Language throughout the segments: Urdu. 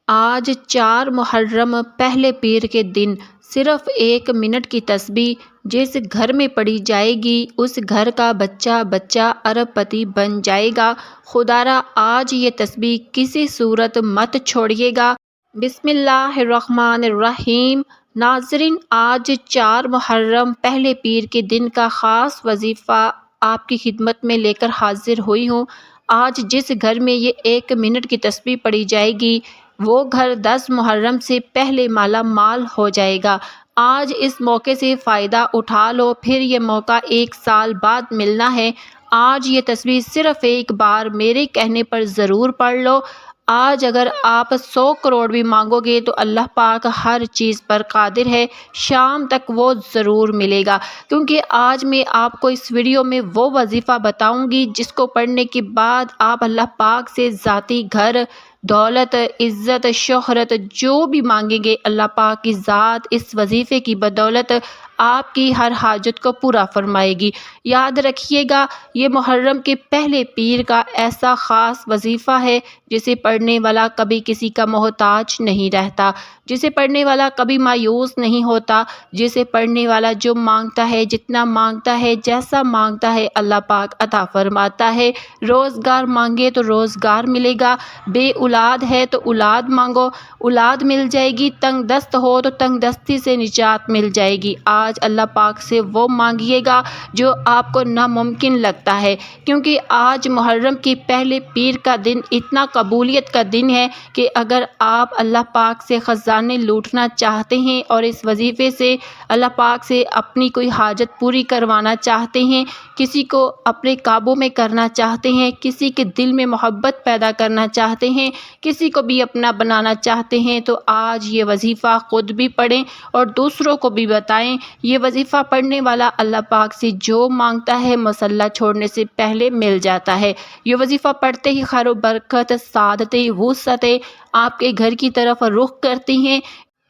آج 4 محرم پہلے پیر کے دن صرف 1 منٹ کی تسبیح جس گھر میں پڑھی جائے گی اس گھر کا بچہ بچہ ارب پتی بن جائے گا۔ خدارا آج یہ تسبیح کسی صورت مت چھوڑیے گا۔ بسم اللہ الرحمن الرحیم۔ ناظرین، آج 4 محرم پہلے پیر کے دن کا خاص وظیفہ آپ کی خدمت میں لے کر حاضر ہوئی ہوں۔ آج جس گھر میں یہ 1 منٹ کی تسبیح پڑھی جائے گی وہ گھر 10 محرم سے پہلے مالا مال ہو جائے گا۔ آج اس موقع سے فائدہ اٹھا لو، پھر یہ موقع 1 سال بعد ملنا ہے۔ آج یہ تسبیح صرف ایک بار میرے کہنے پر ضرور پڑھ لو۔ آج اگر آپ 100 کروڑ بھی مانگو گے تو اللہ پاک ہر چیز پر قادر ہے، شام تک وہ ضرور ملے گا، کیونکہ آج میں آپ کو اس ویڈیو میں وہ وظیفہ بتاؤں گی جس کو پڑھنے کے بعد آپ اللہ پاک سے ذاتی گھر، دولت، عزت، شہرت جو بھی مانگیں گے اللہ پاک کی ذات اس وظیفے کی بدولت آپ کی ہر حاجت کو پورا فرمائے گی۔ یاد رکھیے گا، یہ محرم کے پہلے پیر کا ایسا خاص وظیفہ ہے جسے پڑھنے والا کبھی کسی کا محتاج نہیں رہتا، جسے پڑھنے والا کبھی مایوس نہیں ہوتا، جسے پڑھنے والا جو مانگتا ہے، جتنا مانگتا ہے، جیسا مانگتا ہے اللہ پاک عطا فرماتا ہے۔ روزگار مانگے تو روزگار ملے گا، بے اولاد ہے تو اولاد مانگو، اولاد مل جائے گی، تنگ دست ہو تو تنگ دستی سے نجات مل جائے گی۔ آج اللہ پاک سے وہ مانگیے گا جو آپ کو ناممکن لگتا ہے، کیونکہ آج محرم کے پہلے پیر کا دن اتنا قبولیت کا دن ہے کہ اگر آپ اللہ پاک سے خزانے لوٹنا چاہتے ہیں اور اس وظیفے سے اللہ پاک سے اپنی کوئی حاجت پوری کروانا چاہتے ہیں، کسی کو اپنے قابو میں کرنا چاہتے ہیں، کسی کے دل میں محبت پیدا کرنا چاہتے ہیں، کسی کو بھی اپنا بنانا چاہتے ہیں، تو آج یہ وظیفہ خود بھی پڑھیں اور دوسروں کو بھی بتائیں۔ یہ وظیفہ پڑھنے والا اللہ پاک سے جو مانگتا ہے مصلی چھوڑنے سے پہلے مل جاتا ہے۔ یہ وظیفہ پڑھتے ہی خیر و برکت، سعادتیں، وسعتیں آپ کے گھر کی طرف رخ کرتی ہیں۔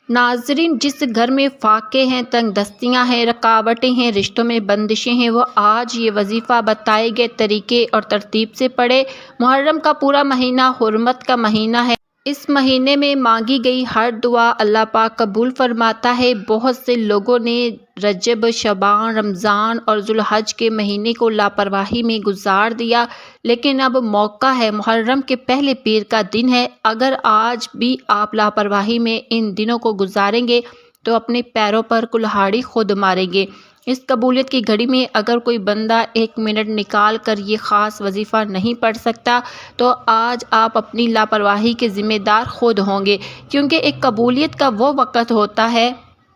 ناظرین، جس گھر میں فاقے ہیں، تنگ دستیاں ہیں، رکاوٹیں ہیں، رشتوں میں بندشیں ہیں، وہ آج یہ وظیفہ بتائے گئے طریقے اور ترتیب سے پڑھے۔ محرم کا پورا مہینہ حرمت کا مہینہ ہے۔ اس مہینے میں مانگی گئی ہر دعا اللہ پاک قبول فرماتا ہے۔ بہت سے لوگوں نے رجب، شعبان، رمضان اور ذوالحج کے مہینے کو لاپرواہی میں گزار دیا، لیکن اب موقع ہے، محرم کے پہلے پیر کا دن ہے۔ اگر آج بھی آپ لاپرواہی میں ان دنوں کو گزاریں گے تو اپنے پیروں پر کلہاڑی خود ماریں گے۔ اس قبولیت کی گھڑی میں اگر کوئی بندہ 1 منٹ نکال کر یہ خاص وظیفہ نہیں پڑھ سکتا تو آج آپ اپنی لاپرواہی کے ذمہ دار خود ہوں گے، کیونکہ ایک قبولیت کا وہ وقت ہوتا ہے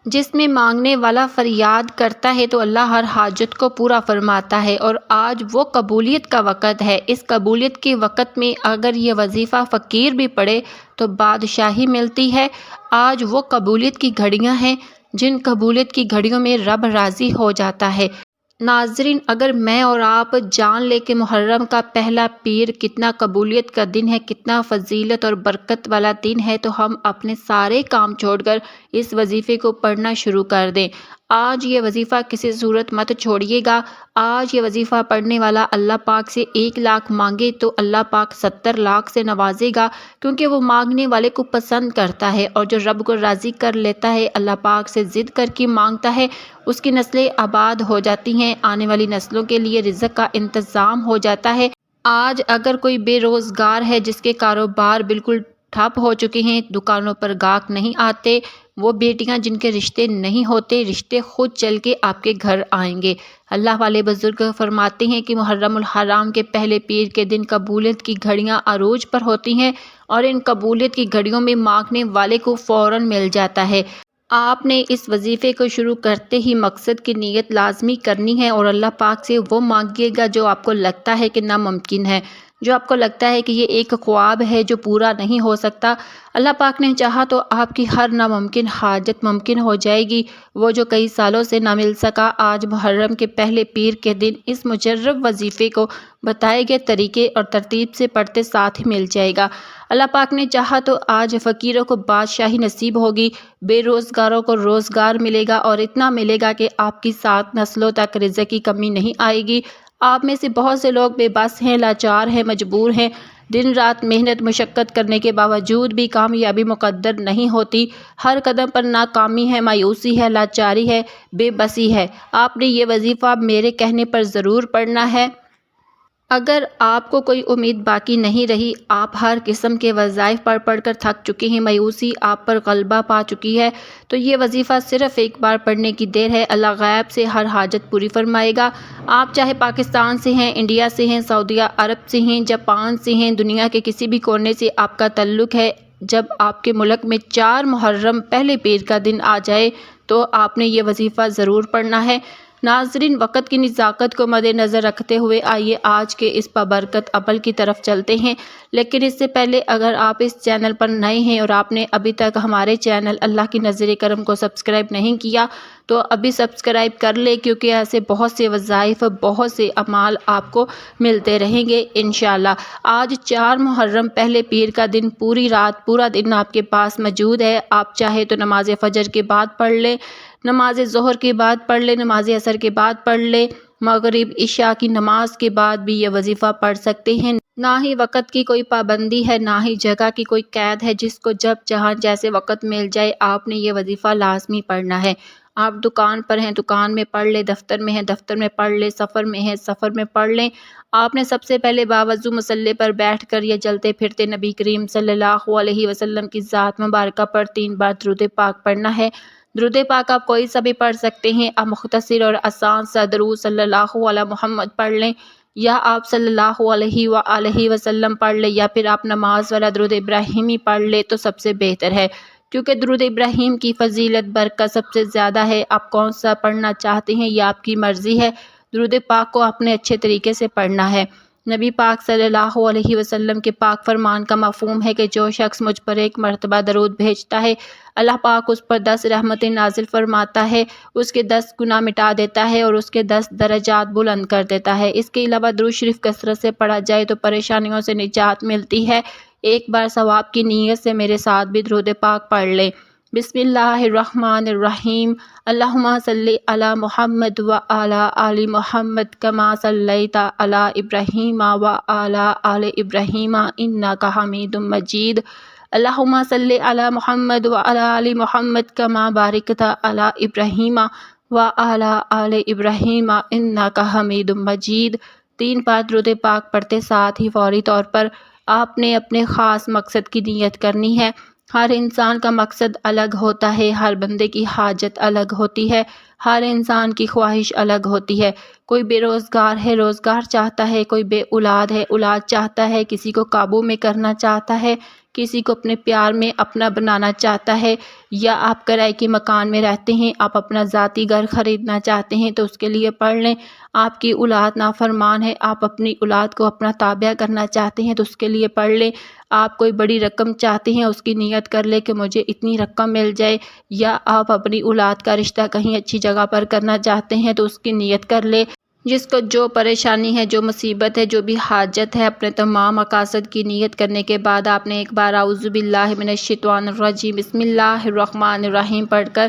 جس میں مانگنے والا فریاد کرتا ہے تو اللہ ہر حاجت کو پورا فرماتا ہے، اور آج وہ قبولیت کا وقت ہے۔ اس قبولیت کے وقت میں اگر یہ وظیفہ فقیر بھی پڑھے تو بادشاہی ملتی ہے۔ آج وہ قبولیت کی گھڑیاں ہیں جن قبولیت کی گھڑیوں میں رب راضی ہو جاتا ہے۔ ناظرین، اگر میں اور آپ جان لے کہ محرم کا پہلا پیر کتنا قبولیت کا دن ہے، کتنا فضیلت اور برکت والا دن ہے، تو ہم اپنے سارے کام چھوڑ کر اس وظیفے کو پڑھنا شروع کر دیں۔ آج یہ وظیفہ کسی صورت مت چھوڑیے گا۔ آج یہ وظیفہ پڑھنے والا اللہ پاک سے 1 لاکھ مانگے تو اللہ پاک 70 لاکھ سے نوازے گا، کیونکہ وہ مانگنے والے کو پسند کرتا ہے، اور جو رب کو راضی کر لیتا ہے، اللہ پاک سے ضد کر کے مانگتا ہے، اس کی نسلیں آباد ہو جاتی ہیں، آنے والی نسلوں کے لیے رزق کا انتظام ہو جاتا ہے۔ آج اگر کوئی بے روزگار ہے جس کے کاروبار بالکل ٹھپ ہو چکے ہیں، دکانوں پر گاہک نہیں آتے، وہ بیٹیاں جن کے رشتے نہیں ہوتے، رشتے خود چل کے آپ کے گھر آئیں گے۔ اللہ والے بزرگ فرماتے ہیں کہ محرم الحرام کے پہلے پیر کے دن قبولیت کی گھڑیاں عروج پر ہوتی ہیں، اور ان قبولیت کی گھڑیوں میں مانگنے والے کو فوراً مل جاتا ہے۔ آپ نے اس وظیفے کو شروع کرتے ہی مقصد کی نیت لازمی کرنی ہے، اور اللہ پاک سے وہ مانگیے گا جو آپ کو لگتا ہے کہ ناممکن ہے، جو آپ کو لگتا ہے کہ یہ ایک خواب ہے جو پورا نہیں ہو سکتا۔ اللہ پاک نے چاہا تو آپ کی ہر ناممکن حاجت ممکن ہو جائے گی۔ وہ جو کئی سالوں سے نہ مل سکا، آج محرم کے پہلے پیر کے دن اس مجرب وظیفے کو بتائے گئے طریقے اور ترتیب سے پڑھتے ساتھ ہی مل جائے گا۔ اللہ پاک نے چاہا تو آج فقیروں کو بادشاہی نصیب ہوگی، بے روزگاروں کو روزگار ملے گا، اور اتنا ملے گا کہ آپ کی 7 نسلوں تک رزق کی کمی نہیں آئے گی۔ آپ میں سے بہت سے لوگ بے بس ہیں، لاچار ہیں، مجبور ہیں، دن رات محنت مشقت کرنے کے باوجود بھی کامیابی مقدر نہیں ہوتی۔ ہر قدم پر ناکامی ہے، مایوسی ہے، لاچاری ہے، بے بسی ہے۔ آپ نے یہ وظیفہ میرے کہنے پر ضرور پڑھنا ہے۔ اگر آپ کو کوئی امید باقی نہیں رہی، آپ ہر قسم کے وظائف پڑھ کر تھک چکے ہیں، مایوسی آپ پر غلبہ پا چکی ہے، تو یہ وظیفہ صرف ایک بار پڑھنے کی دیر ہے۔ اللہ غیب سے ہر حاجت پوری فرمائے گا۔ آپ چاہے پاکستان سے ہیں، انڈیا سے ہیں، سعودی عرب سے ہیں، جاپان سے ہیں، دنیا کے کسی بھی کونے سے آپ کا تعلق ہے، جب آپ کے ملک میں 4 محرم پہلے پیر کا دن آ جائے تو آپ نے یہ وظیفہ ضرور پڑھنا ہے۔ ناظرین، وقت کی نزاکت کو مد نظر رکھتے ہوئے آئیے آج کے اس بابرکت عمل کی طرف چلتے ہیں، لیکن اس سے پہلے اگر آپ اس چینل پر نئے ہیں اور آپ نے ابھی تک ہمارے چینل اللہ کی نظر کرم کو سبسکرائب نہیں کیا تو ابھی سبسکرائب کر لیں، کیونکہ ایسے بہت سے وظائف، بہت سے اعمال آپ کو ملتے رہیں گے انشاءاللہ۔ آج 4 محرم پہلے پیر کا دن، پوری رات پورا دن آپ کے پاس موجود ہے۔ آپ چاہے تو نماز فجر کے بعد پڑھ لیں، نماز ظہر کے بعد پڑھ لیں، نماز عصر کے بعد پڑھ لیں، مغرب عشاء کی نماز کے بعد بھی یہ وظیفہ پڑھ سکتے ہیں۔ نہ ہی وقت کی کوئی پابندی ہے، نہ ہی جگہ کی کوئی قید ہے، جس کو جب جہاں جیسے وقت مل جائے آپ نے یہ وظیفہ لازمی پڑھنا ہے۔ آپ دکان پر ہیں، دکان میں پڑھ لیں، دفتر میں ہیں، دفتر میں پڑھ لیں، سفر میں ہیں، سفر میں پڑھ لیں۔ آپ نے سب سے پہلے باوضو مصلی پر بیٹھ کر یا چلتے پھرتے نبی کریم صلی اللہ علیہ وسلم کی ذات مبارکہ پر 3 بار درود پاک پڑھنا ہے۔ درود پاک آپ کوئی سا بھی پڑھ سکتے ہیں۔ آپ مختصر اور آسان سا درود صلی اللہ علی محمد پڑھ لیں، یا آپ صلی اللہ علیہ وآلہ وسلم پڑھ لیں، یا پھر آپ نماز والا درود ابراہیمی پڑھ لیں تو سب سے بہتر ہے، کیونکہ درود ابراہیم کی فضیلت برکت سب سے زیادہ ہے۔ آپ کون سا پڑھنا چاہتے ہیں یہ آپ کی مرضی ہے۔ درود پاک کو آپ نے اچھے طریقے سے پڑھنا ہے۔ نبی پاک صلی اللہ علیہ وسلم کے پاک فرمان کا مفہوم ہے کہ جو شخص مجھ پر 1 مرتبہ درود بھیجتا ہے، اللہ پاک اس پر 10 رحمتیں نازل فرماتا ہے، اس کے 10 گناہ مٹا دیتا ہے اور اس کے 10 درجات بلند کر دیتا ہے۔ اس کے علاوہ درود شریف کثرت سے پڑھا جائے تو پریشانیوں سے نجات ملتی ہے۔ ایک بار ثواب کی نیت سے میرے ساتھ بھی درود پاک پڑھ لیں۔ بسم اللہ الرحمن الرحیم۔ اللہم صلی علی محمد وعلی آل محمد کما صلیت علی ابراہیم وعلی آل ابراہیم انک حمید مجید۔ اللہم صلی علی محمد وعلی آل محمد کما بارکت علی ابراہیم وعلی آل ابراہیم انک حمید مجید۔ 3 بار درود پاک پڑھتے ساتھ ہی فوری طور پر آپ نے اپنے خاص مقصد کی نیت کرنی ہے۔ ہر انسان کا مقصد الگ ہوتا ہے، ہر بندے کی حاجت الگ ہوتی ہے، ہر انسان کی خواہش الگ ہوتی ہے۔ کوئی بے روزگار ہے، روزگار چاہتا ہے، کوئی بے اولاد ہے، اولاد چاہتا ہے، کسی کو قابو میں کرنا چاہتا ہے، کسی کو اپنے پیار میں اپنا بنانا چاہتا ہے، یا آپ کرائے کے مکان میں رہتے ہیں، آپ اپنا ذاتی گھر خریدنا چاہتے ہیں تو اس کے لیے پڑھ لیں۔ آپ کی اولاد نافرمان ہے، آپ اپنی اولاد کو اپنا تابع کرنا چاہتے ہیں تو اس کے لیے پڑھ لیں۔ آپ کوئی بڑی رقم چاہتے ہیں، اس کی نیت کر لیں کہ مجھے اتنی رقم مل جائے، یا آپ اپنی اولاد کا رشتہ کہیں اچھی جگہ پر کرنا چاہتے ہیں تو اس کی نیت کر لیں۔ جس کو جو پریشانی ہے، جو مصیبت ہے، جو بھی حاجت ہے، اپنے تمام مقاصد کی نیت کرنے کے بعد آپ نے ایک بار اعوذ باللہ من الشیطان الرجیم بسم اللہ الرحمن الرحیم پڑھ کر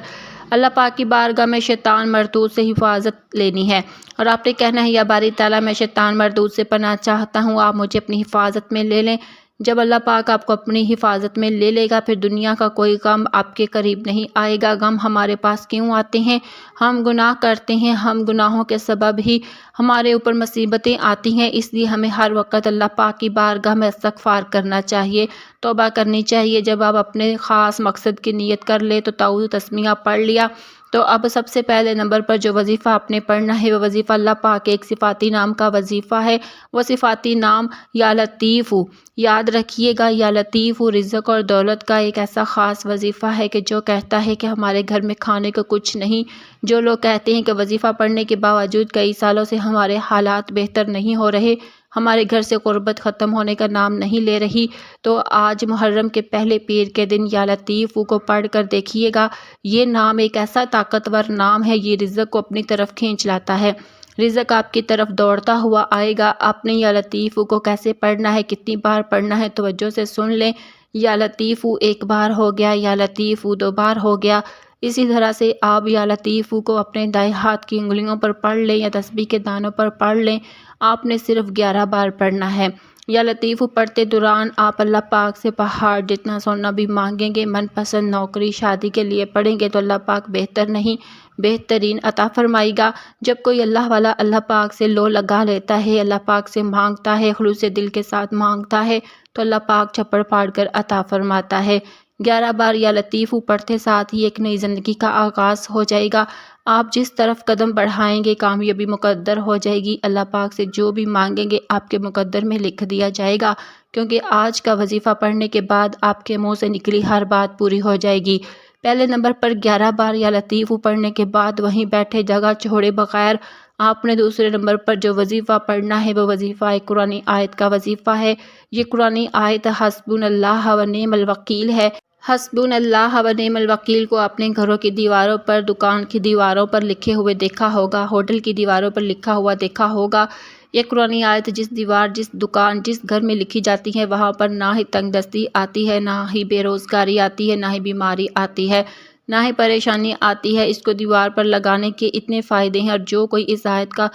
اللہ پاک کی بارگاہ میں شیطان مردود سے حفاظت لینی ہے، اور آپ نے کہنا ہے یا باری تعالیٰ میں شیطان مردود سے پناہ چاہتا ہوں، آپ مجھے اپنی حفاظت میں لے لیں۔ جب اللہ پاک آپ کو اپنی حفاظت میں لے لے گا، پھر دنیا کا کوئی غم آپ کے قریب نہیں آئے گا۔ غم ہمارے پاس کیوں آتے ہیں؟ ہم گناہ کرتے ہیں، ہم گناہوں کے سبب ہی ہمارے اوپر مصیبتیں آتی ہیں، اس لیے ہمیں ہر وقت اللہ پاک کی بارگاہ میں استغفار کرنا چاہیے، توبہ کرنی چاہیے۔ جب آپ اپنے خاص مقصد کی نیت کر لیں تو تعوذ تسمیہ پڑھ لیا، تو اب سب سے پہلے نمبر پر جو وظیفہ آپ نے پڑھنا ہے وہ وظیفہ اللہ پاک ایک صفاتی نام کا وظیفہ ہے۔ وہ صفاتی نام یا لطیف، یاد رکھیے گا، یا لطیف رزق اور دولت کا ایک ایسا خاص وظیفہ ہے کہ جو کہتا ہے کہ ہمارے گھر میں کھانے کو کچھ نہیں، جو لوگ کہتے ہیں کہ وظیفہ پڑھنے کے باوجود کئی سالوں سے ہمارے حالات بہتر نہیں ہو رہے، ہمارے گھر سے قربت ختم ہونے کا نام نہیں لے رہی، تو آج محرم کے پہلے پیر کے دن یا لطیف کو پڑھ کر دیکھیے گا۔ یہ نام ایک ایسا طاقتور نام ہے، یہ رزق کو اپنی طرف کھینچ لاتا ہے، رزق آپ کی طرف دوڑتا ہوا آئے گا۔ آپ نے یا لطیف کو کیسے پڑھنا ہے، کتنی بار پڑھنا ہے، توجہ سے سن لیں۔ یا لطیف 1 بار ہو گیا، یا لطیف 2 بار ہو گیا، اسی طرح سے آپ یا لطیف کو اپنے دائیں ہاتھ کی انگلیوں پر پڑھ لیں یا تسبیح کے دانوں پر پڑھ لیں۔ آپ نے صرف 11 بار پڑھنا ہے۔ یا لطیف پڑھتے دوران آپ اللہ پاک سے پہاڑ جتنا سونا بھی مانگیں گے، من پسند نوکری شادی کے لیے پڑھیں گے تو اللہ پاک بہتر نہیں بہترین عطا فرمائے گا۔ جب کوئی اللہ والا اللہ پاک سے لو لگا لیتا ہے، اللہ پاک سے مانگتا ہے، خلوص دل کے ساتھ مانگتا ہے تو اللہ پاک چھپڑ پھاڑ کر عطا فرماتا ہے۔ 11 بار یا لطیف پڑھتے ساتھ ہی ایک نئی زندگی کا آغاز ہو جائے گا۔ آپ جس طرف قدم بڑھائیں گے کامیابی مقدر ہو جائے گی۔ اللہ پاک سے جو بھی مانگیں گے آپ کے مقدر میں لکھ دیا جائے گا، کیونکہ آج کا وظیفہ پڑھنے کے بعد آپ کے منہ سے نکلی ہر بات پوری ہو جائے گی۔ پہلے نمبر پر 11 بار یا لطیف پڑھنے کے بعد وہیں بیٹھے جگہ چھوڑے بغیر آپ نے دوسرے نمبر پر جو وظیفہ پڑھنا ہے وہ وظیفہ ایک قرآنی آیت کا وظیفہ ہے۔ یہ قرآنی آیت حسبنا اللہ و نعم الوکیل ہے۔ حسبنا اللہ و نعم الوکیل کو اپنے گھروں کی دیواروں پر، دکان کی دیواروں پر لکھے ہوئے دیکھا ہوگا، ہوٹل کی دیواروں پر لکھا ہوا دیکھا ہوگا۔ یہ قرآنی آیت جس دیوار، جس دکان، جس گھر میں لکھی جاتی ہے وہاں پر نہ ہی تنگ دستی آتی ہے، نہ ہی بے روزگاری آتی ہے، نہ ہی بیماری آتی ہے، نہ ہی پریشانی آتی ہے۔ اس کو دیوار پر لگانے کے اتنے فائدے ہیں، اور جو کوئی اس آیت کا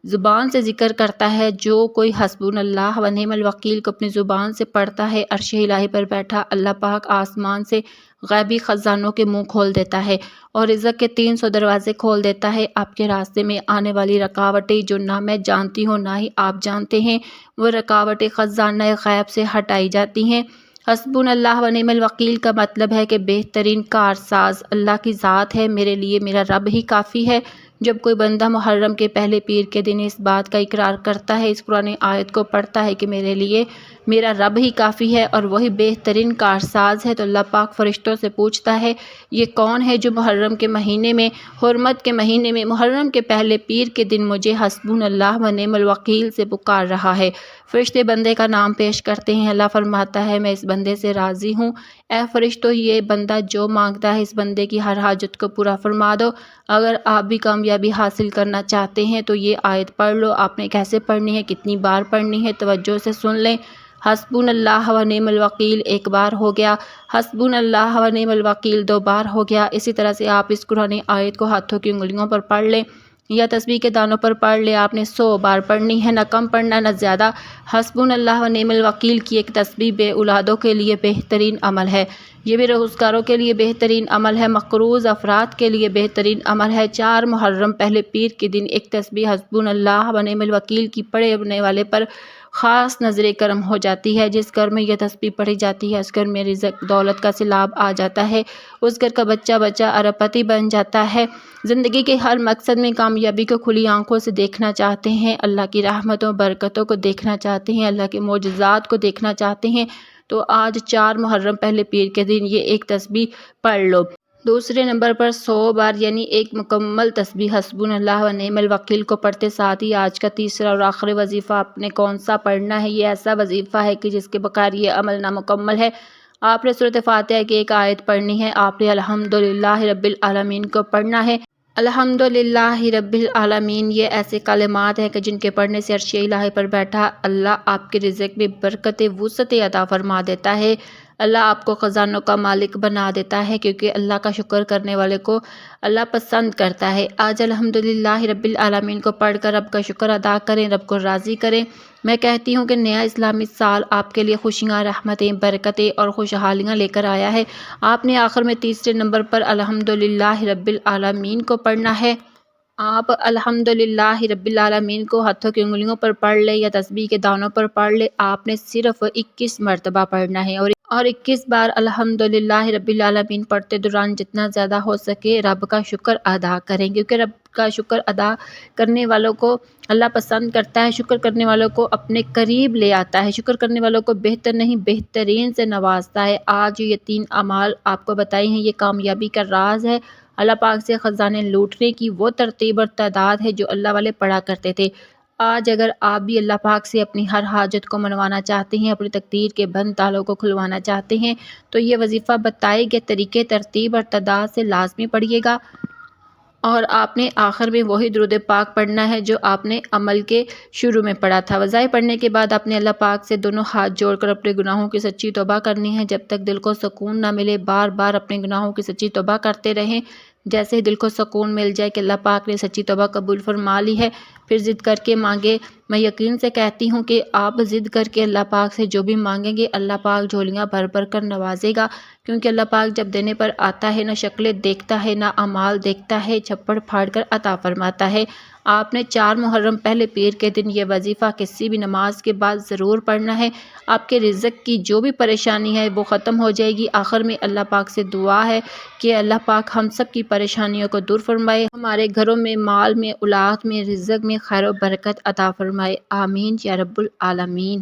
زبان سے ذکر کرتا ہے، جو کوئی حسبنا اللہ و نعم الوکیل کو اپنی زبان سے پڑھتا ہے، عرش الہی پر بیٹھا اللہ پاک آسمان سے غیبی خزانوں کے منہ کھول دیتا ہے اور رزق کے 300 دروازے کھول دیتا ہے۔ آپ کے راستے میں آنے والی رکاوٹیں جو نہ میں جانتی ہوں نہ ہی آپ جانتے ہیں، وہ رکاوٹیں خزانہ غیب سے ہٹائی جاتی ہیں۔ حسبنا اللہ و نعم الوکیل کا مطلب ہے کہ بہترین کارساز اللہ کی ذات ہے، میرے لیے میرا رب ہی کافی ہے۔ جب کوئی بندہ محرم کے پہلے پیر کے دن اس بات کا اقرار کرتا ہے، اس قرآن آیت کو پڑھتا ہے کہ میرے لیے میرا رب ہی کافی ہے اور وہی بہترین کارساز ہے، تو اللہ پاک فرشتوں سے پوچھتا ہے یہ کون ہے جو محرم کے مہینے میں، حرمت کے مہینے میں، محرم کے پہلے پیر کے دن مجھے حسبنا اللہ و نعم الوکیل سے پکار رہا ہے۔ فرشتے بندے کا نام پیش کرتے ہیں، اللہ فرماتا ہے میں اس بندے سے راضی ہوں، اے فرشتوں یہ بندہ جو مانگتا ہے اس بندے کی ہر حاجت کو پورا فرما دو۔ اگر آپ بھی کامیابی حاصل کرنا چاہتے ہیں تو یہ آیت پڑھ لو۔ آپ نے کیسے پڑھنی ہے، کتنی بار پڑھنی ہے، توجہ سے سن لیں۔ حسبنا اللہ و نعم الوکیل ایک بار ہو گیا، حسبنا اللہ و نعم الوکیل 2 بار ہو گیا۔ اسی طرح سے آپ اس قرآن آیت کو ہاتھوں کی انگلیوں پر پڑھ لیں یا تسبیح کے دانوں پر پڑھ لیں۔ آپ نے 100 بار پڑھنی ہے، نہ کم پڑھنا نہ زیادہ۔ حسبنا اللہ و نعم الوکیل کی ایک تسبیح بے اولادوں کے لیے بہترین عمل ہے، یہ بے روزگاروں کے لیے بہترین عمل ہے، مقروض افراد کے لیے بہترین عمل ہے۔ 4 محرم پہلے پیر کے دن ایک تسبیح حسبنا اللہ و نعم الوکیل کی پڑھنے والے پر خاص نظر کرم ہو جاتی ہے۔ جس گھر میں یہ تسبیح پڑھی جاتی ہے اس گھر میں رزق دولت کا سیلاب آ جاتا ہے، اس گھر کا بچہ ارب پتی بن جاتا ہے۔ زندگی کے ہر مقصد میں کامیابی کو کھلی آنکھوں سے دیکھنا چاہتے ہیں، اللہ کی رحمتوں برکتوں کو دیکھنا چاہتے ہیں، اللہ کے معجزات کو دیکھنا چاہتے ہیں، تو آج 4 محرم پہلے پیر کے دن یہ ایک تسبیح پڑھ لو۔ دوسرے نمبر پر 100 بار یعنی ایک مکمل تسبیح حسبنا اللہ و نعم الوکیل کو پڑھتے ساتھ ہی آج کا تیسرا اور آخری وظیفہ آپ نے کون سا پڑھنا ہے؟ یہ ایسا وظیفہ ہے کہ جس کے بغیر یہ عمل نامکمل ہے۔ آپ نے سورۃ فاتحہ کی ایک آیت پڑھنی ہے، آپ نے الحمدللہ رب العالمین کو پڑھنا ہے۔ الحمدللہ رب العالمین یہ ایسے کلمات ہیں کہ جن کے پڑھنے سے عرش الہی پر بیٹھا اللہ آپ کے رزق میں برکت وسعت عطا فرما دیتا ہے، اللہ آپ کو خزانوں کا مالک بنا دیتا ہے، کیونکہ اللہ کا شکر کرنے والے کو اللہ پسند کرتا ہے۔ آج الحمدللہ رب العالمین کو پڑھ کر رب کا شکر ادا کریں، رب کو راضی کریں۔ میں کہتی ہوں کہ نیا اسلامی سال آپ کے لیے خوشیاں، رحمتیں، برکتیں اور خوشحالیاں لے کر آیا ہے۔ آپ نے آخر میں تیسرے نمبر پر الحمدللہ رب العالمین کو پڑھنا ہے۔ آپ الحمدللہ رب العالمین کو ہاتھوں کی انگلیوں پر پڑھ لے یا تسبیح کے دانوں پر پڑھ لے، آپ نے صرف 21 مرتبہ پڑھنا ہے اور 21 بار الحمدللہ رب العالمین پڑھتے دوران جتنا زیادہ ہو سکے رب کا شکر ادا کریں، کیونکہ رب کا شکر ادا کرنے والوں کو اللہ پسند کرتا ہے، شکر کرنے والوں کو اپنے قریب لے آتا ہے، شکر کرنے والوں کو بہتر نہیں بہترین سے نوازتا ہے۔ آج یہ 3 اعمال آپ کو بتائی ہیں، یہ کامیابی کا راز ہے۔ اللہ پاک سے خزانے لوٹنے کی وہ ترتیب اور تعداد ہے جو اللہ والے پڑھا کرتے تھے۔ آج اگر آپ بھی اللہ پاک سے اپنی ہر حاجت کو منوانا چاہتے ہیں، اپنی تقدیر کے بند تالوں کو کھلوانا چاہتے ہیں، تو یہ وظیفہ بتائے گئے طریقے، ترتیب اور تعداد سے لازمی پڑھیے گا، اور آپ نے آخر میں وہی درود پاک پڑھنا ہے جو آپ نے عمل کے شروع میں پڑھا تھا۔ وظائف پڑھنے کے بعد آپ نے اللہ پاک سے دونوں ہاتھ جوڑ کر اپنے گناہوں کی سچی توبہ کرنی ہے۔ جب تک دل کو سکون نہ ملے بار بار اپنے گناہوں کی سچی توبہ کرتے رہیں۔ جیسے ہی دل کو سکون مل جائے کہ اللہ پاک نے سچی توبہ قبول فرما لی ہے، پھر ضد کر کے مانگے میں یقین سے کہتی ہوں کہ آپ ضد کر کے اللہ پاک سے جو بھی مانگیں گے اللہ پاک جھولیاں بھر بھر کر نوازے گا، کیونکہ اللہ پاک جب دینے پر آتا ہے نہ شکلیں دیکھتا ہے نہ اعمال دیکھتا ہے، چھپڑ پھاڑ کر عطا فرماتا ہے۔ آپ نے 4 محرم پہلے پیر کے دن یہ وظیفہ کسی بھی نماز کے بعد ضرور پڑھنا ہے۔ آپ کے رزق کی جو بھی پریشانی ہے وہ ختم ہو جائے گی۔ آخر میں اللہ پاک سے دعا ہے کہ اللہ پاک ہم سب کی پریشانیوں کو دور فرمائے، ہمارے گھروں میں، مال میں، اولاد میں، رزق میں خیر و برکت عطا فرمائے، آمین یا رب العالمین۔